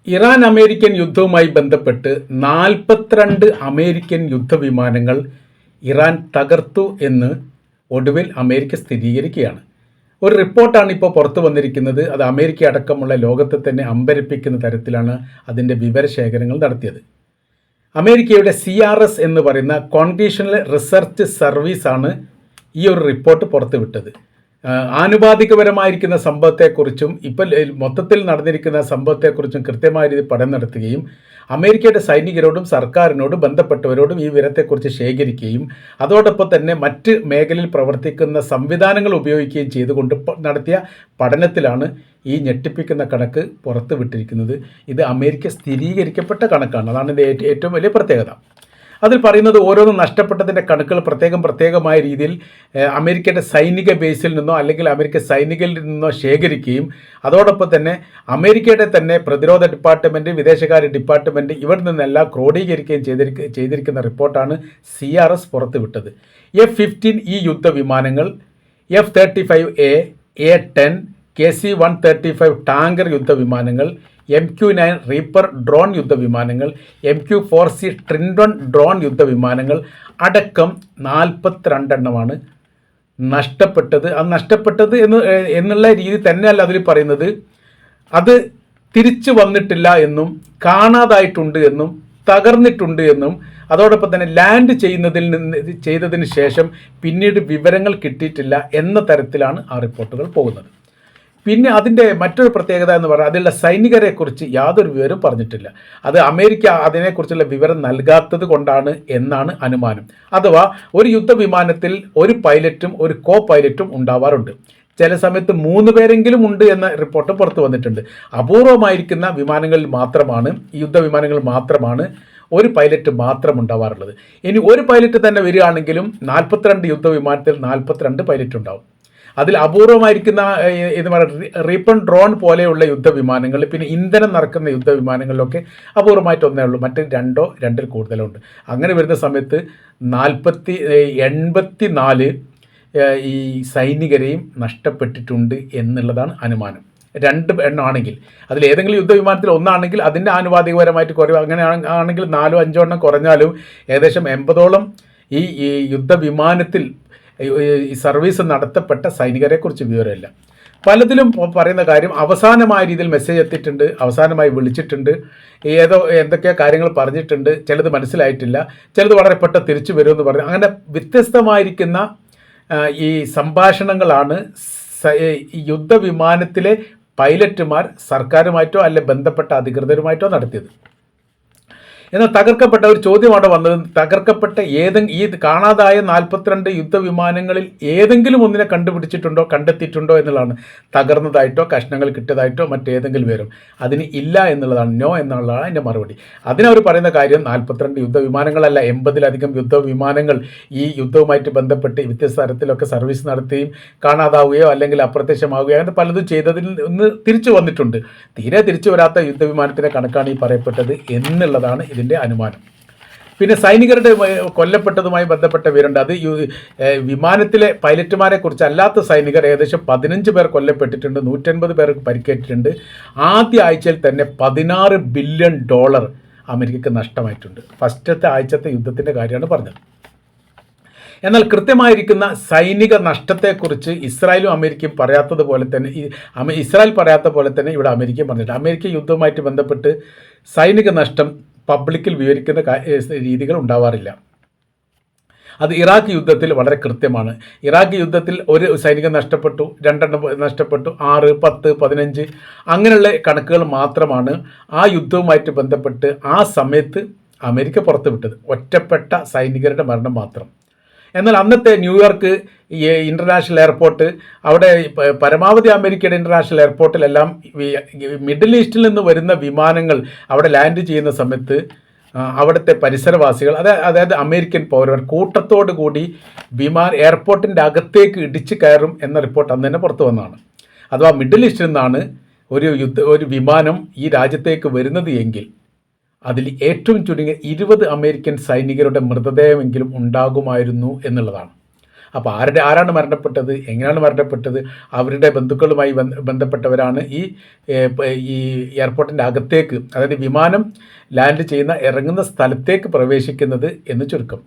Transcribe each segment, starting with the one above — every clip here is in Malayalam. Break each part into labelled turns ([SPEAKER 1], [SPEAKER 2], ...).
[SPEAKER 1] ഇറാൻ അമേരിക്കൻ യുദ്ധവുമായി ബന്ധപ്പെട്ട് 42 അമേരിക്കൻ യുദ്ധവിമാനങ്ങൾ ഇറാൻ തകർത്തു എന്ന് ഒടുവിൽ അമേരിക്ക സ്ഥിരീകരിക്കുകയാണ്. ഒരു റിപ്പോർട്ടാണ് ഇപ്പോൾ പുറത്തു വന്നിരിക്കുന്നത്. അത് അമേരിക്ക അടക്കമുള്ള ലോകത്തെ തന്നെ അമ്പരപ്പിക്കുന്ന തരത്തിലാണ് അതിൻ്റെ വിവരശേഖരങ്ങൾ നടത്തിയത്. അമേരിക്കയുടെ CRS എന്ന് പറയുന്ന കോൺഗ്രീഷണൽ റിസർച്ച് സർവീസാണ് ഈ ഒരു റിപ്പോർട്ട് പുറത്തുവിട്ടത്. ആനുപാതികപരമായിരിക്കുന്ന സംഭവത്തെക്കുറിച്ചും ഇപ്പോൾ മൊത്തത്തിൽ നടന്നിരിക്കുന്ന സംഭവത്തെക്കുറിച്ചും കൃത്യമായ രീതിയിൽ പഠനം നടത്തുകയും അമേരിക്കയുടെ സൈനികരോടും സർക്കാരിനോടും ബന്ധപ്പെട്ടവരോടും ഈ വിവരത്തെക്കുറിച്ച് ശേഖരിക്കുകയും അതോടൊപ്പം തന്നെ മറ്റ് മേഖലയിൽ പ്രവർത്തിക്കുന്ന സംവിധാനങ്ങൾ ഉപയോഗിക്കുകയും ചെയ്തുകൊണ്ട് നടത്തിയ പഠനത്തിലാണ് ഈ ഞെട്ടിപ്പിക്കുന്ന കണക്ക് പുറത്തുവിട്ടിരിക്കുന്നത്. ഇത് അമേരിക്ക സ്ഥിരീകരിക്കപ്പെട്ട കണക്കാണ്. അതാണ് ഇതിൻ്റെ ഏറ്റവും വലിയ പ്രത്യേകത. അതിൽ പറയുന്നത് ഓരോന്നും നഷ്ടപ്പെട്ടതിൻ്റെ കണക്കുകൾ പ്രത്യേകമായ രീതിയിൽ അമേരിക്കയുടെ സൈനിക ബേസിൽ നിന്നോ അല്ലെങ്കിൽ അമേരിക്ക സൈനികരിൽ നിന്നോ ശേഖരിക്കുകയും അതോടൊപ്പം തന്നെ അമേരിക്കയുടെ തന്നെ പ്രതിരോധ ഡിപ്പാർട്ട്മെൻറ്റ്, വിദേശകാര്യ ഡിപ്പാർട്ട്മെൻറ്റ് ഇവിടെ നിന്നെല്ലാം ക്രോഡീകരിക്കുകയും ചെയ്തിരിക്കുന്ന റിപ്പോർട്ടാണ് CRS പുറത്തുവിട്ടത്. F-15E യുദ്ധവിമാനങ്ങൾ, F-35A, A-10, KC-135 ടാങ്കർ യുദ്ധവിമാനങ്ങൾ, MQ-9 റീപ്പർ ഡ്രോൺ യുദ്ധവിമാനങ്ങൾ, MQ-4C ട്രിൻഡൺ ഡ്രോൺ യുദ്ധവിമാനങ്ങൾ അടക്കം 42 എണ്ണമാണ് നഷ്ടപ്പെട്ടത്. അത് നഷ്ടപ്പെട്ടത് എന്നുള്ള രീതി തന്നെയല്ല അതിൽ പറയുന്നത്. അത് തിരിച്ചു വന്നിട്ടില്ല എന്നും കാണാതായിട്ടുണ്ട് എന്നും തകർന്നിട്ടുണ്ട് എന്നും അതോടൊപ്പം തന്നെ ലാൻഡ് ചെയ്തതിന് ശേഷം പിന്നീട് വിവരങ്ങൾ കിട്ടിയിട്ടില്ല എന്ന തരത്തിലാണ് ആ റിപ്പോർട്ടുകൾ പോകുന്നത്. പിന്നെ അതിൻ്റെ മറ്റൊരു പ്രത്യേകത എന്ന് പറഞ്ഞാൽ അതിലുള്ള സൈനികരെക്കുറിച്ച് യാതൊരു വിവരവും പറഞ്ഞിട്ടില്ല. അത് അമേരിക്ക അതിനെക്കുറിച്ചുള്ള വിവരം നൽകാത്തത് കൊണ്ടാണ് എന്നാണ് അനുമാനം. അഥവാ ഒരു യുദ്ധവിമാനത്തിൽ ഒരു പൈലറ്റും ഒരു കോ പൈലറ്റും ഉണ്ടാവാറുണ്ട്. ചില സമയത്ത് 3 പേരെങ്കിലും ഉണ്ട് എന്ന റിപ്പോർട്ട് പുറത്തു വന്നിട്ടുണ്ട്. അപൂർവമായിരിക്കുന്ന വിമാനങ്ങളിൽ മാത്രമാണ്, യുദ്ധവിമാനങ്ങളിൽ മാത്രമാണ് ഒരു പൈലറ്റ് മാത്രം ഉണ്ടാവാറുള്ളത്. ഇനി ഒരു പൈലറ്റ് തന്നെ വരികയാണെങ്കിലും 42 യുദ്ധവിമാനത്തിൽ 42 പൈലറ്റ് ഉണ്ടാവും. അതിൽ അപൂർവമായിരിക്കുന്ന എന്ന് പറയുക റീപ്പൺ ഡ്രോൺ പോലെയുള്ള യുദ്ധവിമാനങ്ങൾ, പിന്നെ ഇന്ധനം നിറക്കുന്ന യുദ്ധവിമാനങ്ങളിലൊക്കെ അപൂർവമായിട്ട് ഒന്നേ ഉള്ളൂ. മറ്റ് 2 കൂടുതലോ ഉണ്ട്. അങ്ങനെ വരുന്ന സമയത്ത് 84 ഈ സൈനികരെയും നഷ്ടപ്പെട്ടിട്ടുണ്ട് എന്നുള്ളതാണ് അനുമാനം. 2 എണ്ണമാണെങ്കിൽ അതിൽ ഏതെങ്കിലും യുദ്ധവിമാനത്തിൽ ഒന്നാണെങ്കിൽ അതിൻ്റെ ആനുപാതികപരമായിട്ട് കുറവ്, അങ്ങനെ ആണെങ്കിൽ 4-5 എണ്ണം കുറഞ്ഞാലും ഏകദേശം 80ഓളം ഈ യുദ്ധവിമാനത്തിൽ ഈ സർവീസ് നടത്തപ്പെട്ട സൈനികരെക്കുറിച്ച് വിവരമില്ല. പലതിലും പറയുന്ന കാര്യം അവസാനമായ രീതിയിൽ മെസ്സേജ് എത്തിയിട്ടുണ്ട്, അവസാനമായി വിളിച്ചിട്ടുണ്ട്, എന്തൊക്കെ കാര്യങ്ങൾ പറഞ്ഞിട്ടുണ്ട്, ചിലത് മനസ്സിലായിട്ടില്ല, ചിലത് വളരെ പെട്ടെന്ന് തിരിച്ചു വരുമെന്ന് പറഞ്ഞു. അങ്ങനെ വ്യത്യസ്തമായിരിക്കുന്ന ഈ സംഭാഷണങ്ങളാണ് യുദ്ധവിമാനത്തിലെ പൈലറ്റുമാർ സർക്കാരുമായിട്ടോ അല്ലെ ബന്ധപ്പെട്ട അധികൃതരുമായിട്ടോ നടത്തിയത്. എന്നാൽ തകർക്കപ്പെട്ട ഒരു ചോദ്യമാണ് വന്നത്. തകർക്കപ്പെട്ട ഈ കാണാതായ 42 യുദ്ധവിമാനങ്ങളിൽ ഏതെങ്കിലും ഒന്നിനെ കണ്ടെത്തിയിട്ടുണ്ടോ എന്നുള്ളതാണ്. തകർന്നതായിട്ടോ കഷ്ണങ്ങൾ കിട്ടിയതായിട്ടോ മറ്റേതെങ്കിലും വരും. അതിന് ഇല്ല എന്നുള്ളതാണ്, നോ എന്നുള്ളതാണ് എൻ്റെ മറുപടി. അതിനവർ പറയുന്ന കാര്യം 42 യുദ്ധവിമാനങ്ങളല്ല, 80-ലധികം യുദ്ധവിമാനങ്ങൾ ഈ യുദ്ധവുമായിട്ട് ബന്ധപ്പെട്ട് വ്യത്യസ്ത തരത്തിലൊക്കെ സർവീസ് നടത്തുകയും കാണാതാവുകയോ അല്ലെങ്കിൽ അപ്രത്യക്ഷമാവുകയോ അങ്ങനെ പലതും ചെയ്തതിൽ നിന്ന് തിരിച്ചു വന്നിട്ടുണ്ട്. തീരെ തിരിച്ചു വരാത്ത യുദ്ധവിമാനത്തിൻ്റെ കണക്കാണ് ഈ പറയപ്പെട്ടത് എന്നുള്ളതാണ് ഇതിൻ്റെ അനുമാനം. പിന്നെ സൈനികരുടെ കൊല്ലപ്പെട്ടതുമായി ബന്ധപ്പെട്ട വിവരമുണ്ട്. അത് വിമാനത്തിലെ പൈലറ്റുമാരെ കുറിച്ച് അല്ലാത്ത സൈനികർ ഏകദേശം 15 പേർ കൊല്ലപ്പെട്ടിട്ടുണ്ട്, 150 പേർക്ക് പരിക്കേറ്റിട്ടുണ്ട്. ആദ്യ ആഴ്ചയിൽ തന്നെ $16 ബില്യൺ അമേരിക്കക്ക് നഷ്ടമായിട്ടുണ്ട്. ഫസ്റ്റത്തെ ആഴ്ചത്തെ യുദ്ധത്തിൻ്റെ കാര്യമാണ് പറഞ്ഞത്. എന്നാൽ കൃത്യമായിരിക്കുന്ന സൈനിക നഷ്ടത്തെക്കുറിച്ച് ഇസ്രായേലും അമേരിക്കയും പറയാത്തതുപോലെ തന്നെ ഇസ്രായേൽ പറയാത്ത പോലെ തന്നെ ഇവിടെ അമേരിക്കയും പറഞ്ഞിട്ടുണ്ട്. അമേരിക്ക യുദ്ധവുമായിട്ട് ബന്ധപ്പെട്ട് സൈനിക നഷ്ടം പബ്ലിക്കിൽ വിവരിക്കുന്ന രീതികൾ ഉണ്ടാവാറില്ല. അത് ഇറാഖ് യുദ്ധത്തിൽ വളരെ കൃത്യമാണ്. ഇറാഖ് യുദ്ധത്തിൽ ഒരു സൈനികൻ നഷ്ടപ്പെട്ടു, 2 നഷ്ടപ്പെട്ടു, 6, 10, 15 അങ്ങനെയുള്ള കണക്കുകൾ മാത്രമാണ് ആ യുദ്ധവുമായിട്ട് ബന്ധപ്പെട്ട് ആ സമയത്ത് അമേരിക്ക പുറത്തുവിട്ടത്. ഒറ്റപ്പെട്ട സൈനികരുടെ മരണം മാത്രം. എന്നാൽ അന്നത്തെ ന്യൂയോർക്ക് ഇൻ്റർനാഷണൽ എയർപോർട്ട്, അവിടെ പരമാവധി അമേരിക്കയുടെ ഇൻ്റർനാഷണൽ എയർപോർട്ടിലെല്ലാം മിഡിൽ ഈസ്റ്റിൽ നിന്ന് വരുന്ന വിമാനങ്ങൾ അവിടെ ലാൻഡ് ചെയ്യുന്ന സമയത്ത് അവിടുത്തെ പരിസരവാസികൾ, അതായത് അമേരിക്കൻ പൗരർ കൂട്ടത്തോടു കൂടി എയർപോർട്ടിൻ്റെ അകത്തേക്ക് ഇടിച്ചു കയറും എന്ന റിപ്പോർട്ട് അന്ന് തന്നെ പുറത്തു വന്നതാണ്. അഥവാ മിഡിൽ ഈസ്റ്റിൽ നിന്നാണ് ഒരു വിമാനം ഈ രാജ്യത്തേക്ക് വരുന്നത് എങ്കിൽ അതിൽ ഏറ്റവും ചുരുങ്ങിയ 20 അമേരിക്കൻ സൈനികരുടെ മൃതദേഹമെങ്കിലും ഉണ്ടാകുമായിരുന്നു എന്നുള്ളതാണ്. അപ്പോൾ ആരാണ് മരണപ്പെട്ടത്, എങ്ങനെയാണ് മരണപ്പെട്ടത്, അവരുടെ ബന്ധുക്കളുമായി ബന്ധപ്പെട്ടവരാണ് ഈ എയർപോർട്ടിൻ്റെ അകത്തേക്ക്, അതായത് വിമാനം ലാൻഡ് ചെയ്യുന്ന ഇറങ്ങുന്ന സ്ഥലത്തേക്ക് പ്രവേശിക്കുന്നത് എന്ന് ചുരുക്കം.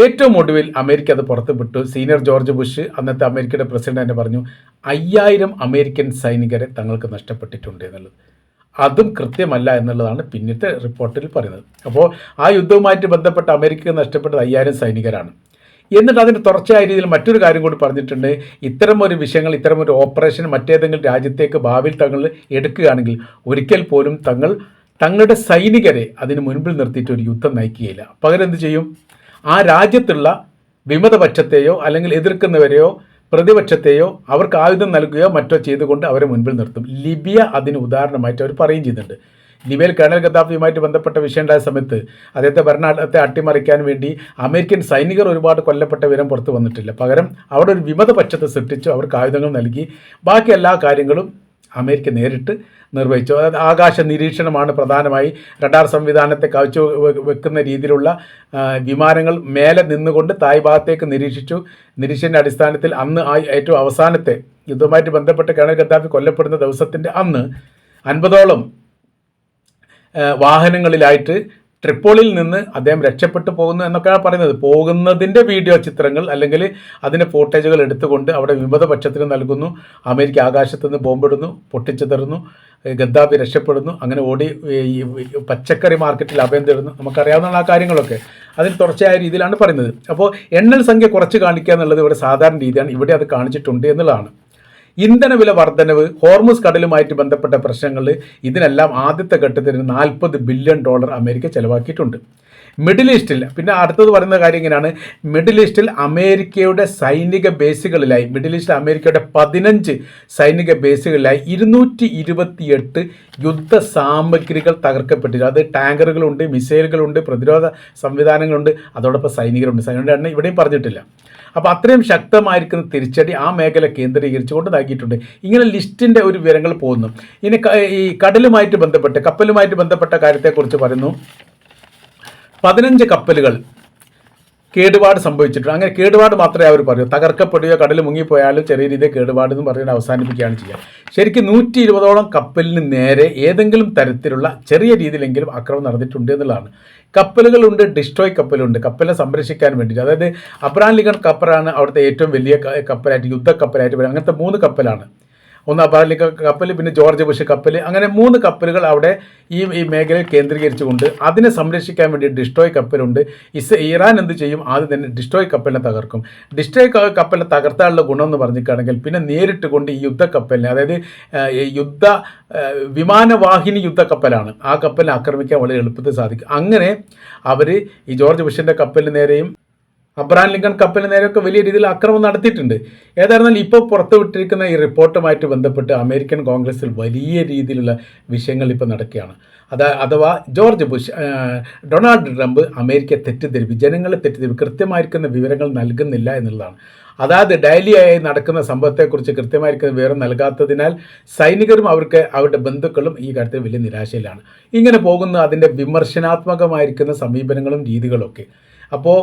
[SPEAKER 1] ഏറ്റവും ഒടുവിൽ അമേരിക്ക അത് പുറത്തുവിട്ടു. സീനിയർ ജോർജ് ബുഷ്, അന്നത്തെ അമേരിക്കയുടെ പ്രസിഡന്റ്, തന്നെ പറഞ്ഞു 5000 അമേരിക്കൻ സൈനികരെ തങ്ങൾക്ക് നഷ്ടപ്പെട്ടിട്ടുണ്ട് എന്നുള്ളത്. അതും കൃത്യമല്ല എന്നുള്ളതാണ് പിന്നത്തെ റിപ്പോർട്ടിൽ പറയുന്നത്. അപ്പോൾ ആ യുദ്ധവുമായിട്ട് ബന്ധപ്പെട്ട് അമേരിക്കക്ക് നഷ്ടപ്പെട്ടത് 5000 സൈനികരാണ്. എന്നിട്ട് അതിൻ്റെ തുടർച്ചയായ രീതിയിൽ മറ്റൊരു കാര്യം കൂടി പറഞ്ഞിട്ടുണ്ട്. ഇത്തരം ഒരു വിഷയങ്ങൾ, ഇത്തരം ഒരു ഓപ്പറേഷൻ മറ്റേതെങ്കിലും രാജ്യത്തേക്ക് ഭാവിയിൽ തങ്ങൾ എടുക്കുകയാണെങ്കിൽ ഒരിക്കൽ പോലും തങ്ങളുടെ സൈനികരെ അതിന് മുൻപിൽ നിർത്തിയിട്ട് ഒരു യുദ്ധം നയിക്കുകയില്ല. പകരം എന്ത് ചെയ്യും, ആ രാജ്യത്തുള്ള വിമതപക്ഷത്തെയോ അല്ലെങ്കിൽ എതിർക്കുന്നവരെയോ പ്രതിപക്ഷത്തെയോ അവർക്ക് ആയുധം നൽകുകയോ മറ്റോ ചെയ്തുകൊണ്ട് അവരെ മുൻപിൽ നിർത്തും. ലിബിയ അതിന് ഉദാഹരണമായിട്ട് അവർ പറയുകയും ചെയ്യുന്നുണ്ട്. ലിബിയയിൽ കേണൽ ഗദ്ദാഫിയുമായിട്ട് ബന്ധപ്പെട്ട വിഷയം ഉണ്ടായ സമയത്ത് അദ്ദേഹത്തെ ഭരണത്തെ അട്ടിമറിക്കാൻ വേണ്ടി അമേരിക്കൻ സൈനികർ ഒരുപാട് കൊല്ലപ്പെട്ട വിവരം പുറത്തു വന്നിട്ടില്ല. പകരം അവിടെ ഒരു വിമതപക്ഷത്തെ സൃഷ്ടിച്ചു, അവർക്ക് ആയുധങ്ങൾ നൽകി. ബാക്കി എല്ലാ കാര്യങ്ങളും അമേരിക്ക നേരിട്ട് നിർവഹിച്ചു. അതായത് ആകാശ നിരീക്ഷണമാണ് പ്രധാനമായി. റഡാർ സംവിധാനത്തെ കാഴ്ച വെക്കുന്ന രീതിയിലുള്ള വിമാനങ്ങൾ മേലെ നിന്നുകൊണ്ട് തായ് ഭാഗത്തേക്ക് നിരീക്ഷിച്ചു. നിരീക്ഷണ അടിസ്ഥാനത്തിൽ അന്ന് ഏറ്റവും അവസാനത്തെ യുദ്ധവുമായിട്ട് ബന്ധപ്പെട്ട് കേണൽ ഗദ്ദാഫി കൊല്ലപ്പെടുന്ന ദിവസത്തിൻ്റെ അന്ന് 50ഓളം വാഹനങ്ങളിലായിട്ട് ട്രിപ്പോളിയിൽ നിന്ന് അദ്ദേഹം രക്ഷപ്പെട്ടു പോകുന്നു എന്നൊക്കെയാണ് പറയുന്നത്. പോകുന്നതിൻ്റെ വീഡിയോ ചിത്രങ്ങൾ അല്ലെങ്കിൽ അതിൻ്റെ ഫോട്ടേജുകൾ എടുത്തുകൊണ്ട് അവിടെ വിമതപക്ഷത്തിന് നൽകുന്നു. അമേരിക്ക ആകാശത്തു നിന്ന് ബോംബിടുന്നു, പൊട്ടിച്ചിതറുന്നു, ഗദ്ദാഫി രക്ഷപ്പെടുന്നു. അങ്ങനെ ഓടി പച്ചക്കറി മാർക്കറ്റിൽ അഭയം തേടുന്നു. നമുക്കറിയാവുന്ന ആ കാര്യങ്ങളൊക്കെ അതിന് തുടർച്ചയായ രീതിയിലാണ് പറയുന്നത്. അപ്പോൾ എണ്ണൽ സംഖ്യ കുറച്ച് കാണിക്കുക എന്നുള്ളത് ഇവിടെ സാധാരണ രീതിയാണ്. ഇവിടെ അത് കാണിച്ചിട്ടുണ്ട് എന്നുള്ളതാണ്. ഇന്ധനവില വർധനവ്, ഹോർമുസ് കടലുമായിട്ട് ബന്ധപ്പെട്ട പ്രശ്നങ്ങൾ, ഇതിനെല്ലാം ആദ്യത്തെ ഘട്ടത്തിൽ $40 ബില്യൺ അമേരിക്ക ചെലവാക്കിയിട്ടുണ്ട്. മിഡിൽ ഈസ്റ്റിൽ പിന്നെ അടുത്തത് പറയുന്ന കാര്യം ഇങ്ങനെയാണ്. മിഡിൽ ഈസ്റ്റിൽ അമേരിക്കയുടെ സൈനിക ബേസുകളിലായി, മിഡിൽ ഈസ്റ്റിൽ അമേരിക്കയുടെ 15 സൈനിക ബേസുകളിലായി 228 യുദ്ധ സാമഗ്രികൾ തകർക്കപ്പെട്ടിരുന്നു. അത് ടാങ്കറുകളുണ്ട്, മിസൈലുകളുണ്ട്, പ്രതിരോധ സംവിധാനങ്ങളുണ്ട്, അതോടൊപ്പം സൈനികരുണ്ട്. സൈനികരുടെ എണ്ണം ഇവിടെയും പറഞ്ഞിട്ടില്ല. അപ്പോൾ അത്രയും ശക്തമായിരിക്കുന്ന തിരിച്ചടി ആ മേഖല കേന്ദ്രീകരിച്ചുകൊണ്ട് നൽകിയിട്ടുണ്ട്. ഇങ്ങനെ ലിസ്റ്റിൻ്റെ ഒരു വിവരങ്ങൾ പോകുന്നു. ഇനി ഈ കടലുമായിട്ട് ബന്ധപ്പെട്ട്, കപ്പലുമായിട്ട് ബന്ധപ്പെട്ട കാര്യത്തെക്കുറിച്ച് പറയുന്നു. 15 കപ്പലുകൾ കേടുപാട് സംഭവിച്ചിട്ടുണ്ട്. അങ്ങനെ കേടുപാട് മാത്രമേ അവർ പറയൂ. തകർക്കപ്പെടുകയോ കടൽ മുങ്ങിപ്പോയാലും ചെറിയ രീതിയിൽ കേടുപാട് എന്ന് പറഞ്ഞ് അവസാനിപ്പിക്കുകയാണ് ചെയ്യുക. ശരിക്കും 120ഓളം കപ്പലിന് നേരെ ഏതെങ്കിലും തരത്തിലുള്ള ചെറിയ രീതിയിലെങ്കിലും ആക്രമണം നടന്നിട്ടുണ്ട് എന്നുള്ളതാണ്. കപ്പലുകളുണ്ട്, ഡിസ്ട്രോയ് കപ്പലുണ്ട്, കപ്പലിനെ സംരക്ഷിക്കാൻ വേണ്ടിയിട്ട്. അതായത് അബ്രഹാം ലിങ്കൺ കപ്പലാണ് അവിടുത്തെ ഏറ്റവും വലിയ കപ്പലായിട്ട്, യുദ്ധക്കപ്പലായിട്ട് വരും. അങ്ങനത്തെ 3 കപ്പലാണ്. ഒന്ന് അബ്രഹാം ലിങ്കൺ കപ്പൽ, പിന്നെ ജോർജ് ബുഷ് കപ്പൽ, അങ്ങനെ 3 കപ്പലുകൾ അവിടെ ഈ മേഖലയിൽ കേന്ദ്രീകരിച്ചുകൊണ്ട് അതിനെ സംരക്ഷിക്കാൻ വേണ്ടി ഡിസ്ട്രോയ് കപ്പലുണ്ട്. ഇറാൻ എന്ത് ചെയ്യും, ആദ്യം തന്നെ ഡിസ്ട്രോയ് കപ്പലിനെ തകർക്കും. ഡിസ്ട്രോയ് കപ്പലിനെ തകർത്താനുള്ള ഗുണം എന്ന് പറഞ്ഞിട്ടാണെങ്കിൽ പിന്നെ നേരിട്ട് കൊണ്ട് ഈ യുദ്ധക്കപ്പലിനെ, അതായത് വിമാനവാഹിനി യുദ്ധക്കപ്പലാണ്, ആ കപ്പലിനെ ആക്രമിക്കാൻ വളരെ എളുപ്പത്തിൽ സാധിക്കും. അങ്ങനെ അവർ ഈ ജോർജ് ബുഷിൻ്റെ കപ്പലിന് നേരെയും അബ്രഹാം ലിങ്കൺ കപ്പലിന് നേരെയൊക്കെ വലിയ രീതിയിൽ ആക്രമണം നടത്തിയിട്ടുണ്ട്. ഏതായിരുന്നാലും ഇപ്പോൾ പുറത്തുവിട്ടിരിക്കുന്ന ഈ റിപ്പോർട്ടുമായിട്ട് ബന്ധപ്പെട്ട് അമേരിക്കൻ കോൺഗ്രസിൽ വലിയ രീതിയിലുള്ള വിഷയങ്ങൾ ഇപ്പോൾ നടക്കുകയാണ്. അഥവാ ജോർജ് ബുഷ്, ഡൊണാൾഡ് ട്രംപ് അമേരിക്കയെ തെറ്റിദ്ധരിപ്പിക്കും, ജനങ്ങളെ തെറ്റിദ്ധരിപ്പിക്കും, കൃത്യമായിരിക്കുന്ന വിവരങ്ങൾ നൽകുന്നില്ല എന്നുള്ളതാണ്. അതായത് ഡെയിലിയായി നടക്കുന്ന സംഭവത്തെക്കുറിച്ച് കൃത്യമായിരിക്കുന്ന വിവരം നൽകാത്തതിനാൽ സൈനികരും അവരുടെ ബന്ധുക്കളും ഈ കാര്യത്തിൽ വലിയ നിരാശയിലാണ്. ഇങ്ങനെ പോകുന്ന അതിൻ്റെ വിമർശനാത്മകമായിരിക്കുന്ന സമീപനങ്ങളും രീതികളൊക്കെ. അപ്പോൾ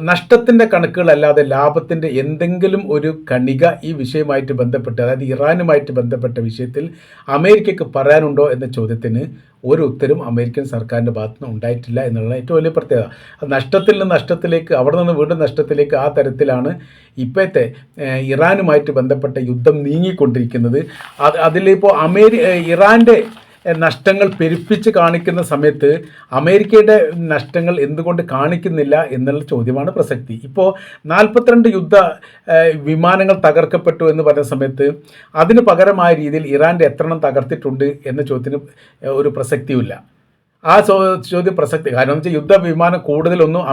[SPEAKER 1] നഷ്ടത്തിൻ്റെ കണക്കുകളല്ലാതെ ലാഭത്തിൻ്റെ എന്തെങ്കിലും ഒരു കണിക ഈ വിഷയമായിട്ട് ബന്ധപ്പെട്ട്, അതായത് ഇറാനുമായിട്ട് ബന്ധപ്പെട്ട വിഷയത്തിൽ അമേരിക്കയ്ക്ക് പറയാനുണ്ടോ എന്ന ചോദ്യത്തിന് ഒരു ഉത്തരം അമേരിക്കൻ സർക്കാരിൻ്റെ ഭാഗത്തു നിന്ന് ഉണ്ടായിട്ടില്ല എന്നുള്ള ഏറ്റവും വലിയ പ്രത്യേകത. നഷ്ടത്തിൽ നിന്ന് നഷ്ടത്തിലേക്ക്, അവിടെ നിന്ന് വീണ്ടും നഷ്ടത്തിലേക്ക്, ആ തരത്തിലാണ് ഇപ്പോഴത്തെ ഇറാനുമായിട്ട് ബന്ധപ്പെട്ട യുദ്ധം നീങ്ങിക്കൊണ്ടിരിക്കുന്നത്. അതിലിപ്പോൾ ഇറാൻ്റെ നഷ്ടങ്ങൾ പെരുപ്പിച്ച് കാണിക്കുന്ന സമയത്ത് അമേരിക്കയുടെ നഷ്ടങ്ങൾ എന്തുകൊണ്ട് കാണിക്കുന്നില്ല എന്നുള്ള ചോദ്യമാണ് പ്രസക്തി. ഇപ്പോൾ 42 യുദ്ധ വിമാനങ്ങൾ തകർക്കപ്പെട്ടു എന്ന് പറഞ്ഞ സമയത്ത് അതിന് പകരമായ രീതിയിൽ ഇറാൻ്റെ എത്രണ്ണം തകർത്തിട്ടുണ്ട് എന്ന ചോദ്യത്തിന് ഒരു പ്രസക്തിയുമില്ല. ആ ചോദ്യം പ്രസക്തി, കാരണം എന്ന് വെച്ചാൽ യുദ്ധവിമാനം കൂടുതലൊന്നും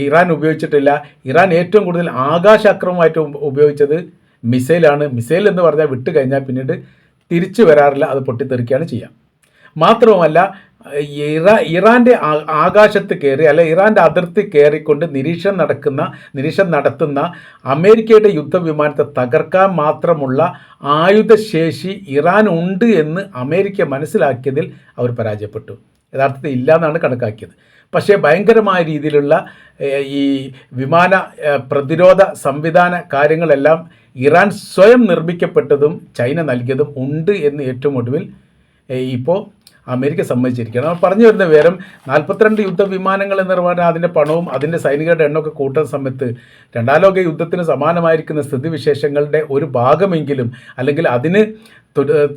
[SPEAKER 1] ഇറാൻ ഉപയോഗിച്ചിട്ടില്ല. ഇറാൻ ഏറ്റവും കൂടുതൽ ആകാശാക്രമണമായിട്ട് ഉപയോഗിച്ചത് മിസൈലാണ്. മിസൈൽ എന്ന് പറഞ്ഞാൽ വിട്ട് കഴിഞ്ഞാൽ പിന്നീട് തിരിച്ചു വരാറില്ല, അത് പൊട്ടിത്തെറിക്കുകയാണ് ചെയ്യുക. മാത്രവുമല്ല ഇറാൻ്റെ ആകാശത്ത് കയറി, അല്ലെ ഇറാൻ്റെ അതിർത്തി കയറിക്കൊണ്ട് നിരീക്ഷണം നടത്തുന്ന അമേരിക്കയുടെ യുദ്ധവിമാനത്തെ തകർക്കാൻ മാത്രമുള്ള ആയുധശേഷി ഇറാൻ ഉണ്ട് എന്ന് അമേരിക്ക മനസ്സിലാക്കിയതിൽ അവർ പരാജയപ്പെട്ടു. യഥാർത്ഥത്തിൽ ഇല്ല എന്നാണ് കണക്കാക്കിയത്. പക്ഷേ ഭയങ്കരമായ രീതിയിലുള്ള ഈ വിമാന പ്രതിരോധ സംവിധാന കാര്യങ്ങളെല്ലാം ഇറാൻ സ്വയം നിർമ്മിക്കപ്പെട്ടതും ചൈന നൽകിയതും ഉണ്ട് എന്ന് ഏറ്റവും ഒടുവിൽ ഇപ്പോൾ അമേരിക്ക സമ്മതിച്ചിരിക്കുകയാണ്. നമ്മൾ പറഞ്ഞു വരുന്ന വിവരം 42 യുദ്ധവിമാനങ്ങൾ എന്ന് പറഞ്ഞാൽ അതിൻ്റെ പണവും അതിൻ്റെ സൈനികരുടെ എണ്ണമൊക്കെ കൂട്ടുന്ന സമയത്ത് രണ്ടാം ലോക യുദ്ധത്തിന് സമാനമായിരിക്കുന്ന സ്ഥിതിവിശേഷങ്ങളുടെ ഒരു ഭാഗമെങ്കിലും അല്ലെങ്കിൽ അതിന്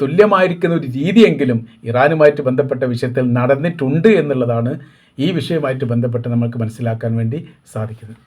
[SPEAKER 1] തുല്യമായിരിക്കുന്ന ഒരു രീതിയെങ്കിലും ഇറാനുമായിട്ട് ബന്ധപ്പെട്ട വിഷയത്തിൽ നടന്നിട്ടുണ്ട് എന്നുള്ളതാണ് ഈ വിഷയവുമായിട്ട് ബന്ധപ്പെട്ട് നമുക്ക് മനസ്സിലാക്കാൻ വേണ്ടി സാധിക്കുന്നത്.